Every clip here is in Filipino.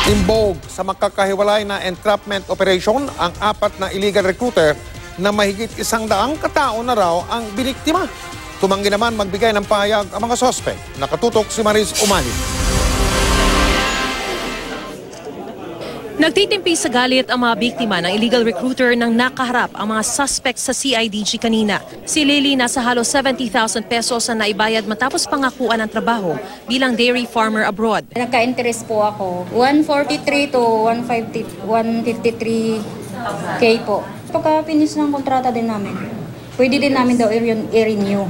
Imbog sa makakahiwalay na entrapment operation ang 4 na illegal recruiter na mahigit 100 katao na raw ang biniktima. Tumanggi naman magbigay ng pahayag ang mga sospek. Nakatutok si Mariz Umali. Nagtitimpi sa galit ang mga biktima ng illegal recruiter nang nakaharap ang mga suspect sa CIDG kanina. Si Lily nasa halos 70,000 pesos ang naibayad matapos pangakuan ng trabaho bilang dairy farmer abroad. Nagka-interest po ako. 143 to 153K po. Pagka-finish ng kontrata din namin, pwede din namin daw i-renew.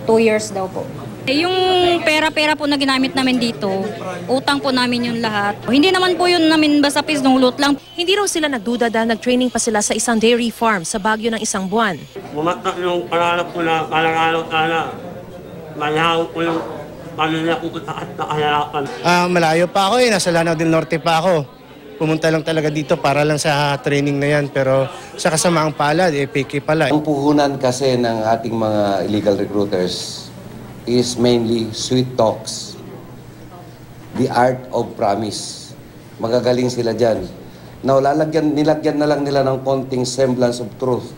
2 years daw po. Yung pera-pera po na ginamit namin dito, utang po namin yung lahat. Hindi naman po yun namin basta pislulot lang. Hindi raw sila nagduda dahil nag-training pa sila sa isang dairy farm sa Baguio ng 1 buwan. Bumatak yung pangarap ko na kalang-araw sana. Malahang ko yung pamilya ko at nakahirapan. Malayo pa ako nasa Lanao del Norte pa ako. Pumunta lang talaga dito para lang sa training na yan. Pero sa kasamaang palad, peke pala. Ang puhunan kasi ng ating mga illegal recruiters is mainly sweet talks. The art of promise. Magagaling sila dyan. Now, nilagyan na lang nila ng konting semblance of truth.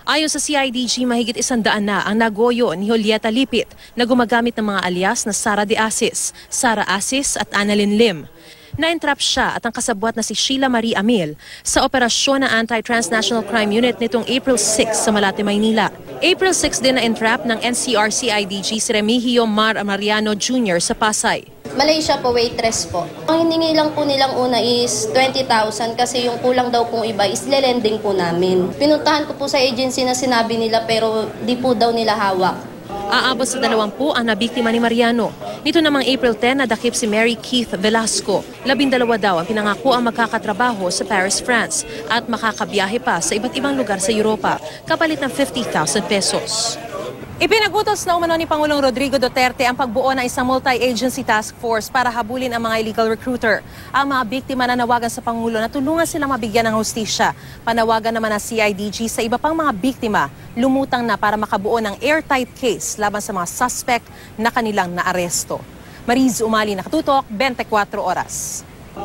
Ayon sa CIDG, mahigit 100 na ang nagoyo ni Julieta Lipit na gumagamit ng mga alias na Sara de Asis, Sara Asis at Annalyn Lim. Na-entrap siya at ang kasabwat na si Sheila Marie Amil sa operasyon ng Anti-Transnational Crime Unit nitong April 6 sa Malate, Maynila. April 6 din na-entrap ng NCR-CIDG si Remigio Mar Mariano Jr. sa Pasay. Malaysia po, waitress po. Ang hiningi lang po nilang una is 20,000 kasi yung kulang daw pong iba is lelending po namin. Pinuntahan ko po sa agency na sinabi nila pero di po daw nila hawak. Aabot sa 20 ang nabiktima ni Mariano. Nito namang April 10, nadakip si Mary Keith Velasco. 12 daw ang pinangako ang magkakatrabaho sa Paris, France at makakabiyahe pa sa iba't ibang lugar sa Europa kapalit ng 50,000 pesos. Ipinagutos na umano ni Pangulong Rodrigo Duterte ang pagbuo ng isang multi-agency task force para habulin ang mga illegal recruiter. Ang mga biktima na nawagan sa Pangulo na tulungan silang mabigyan ng hustisya. Panawagan naman ng CIDG sa iba pang mga biktima, lumutang na para makabuo ng airtight case laban sa mga suspect na kanilang naaresto. Mariz Umali, nakatutok, 24 oras.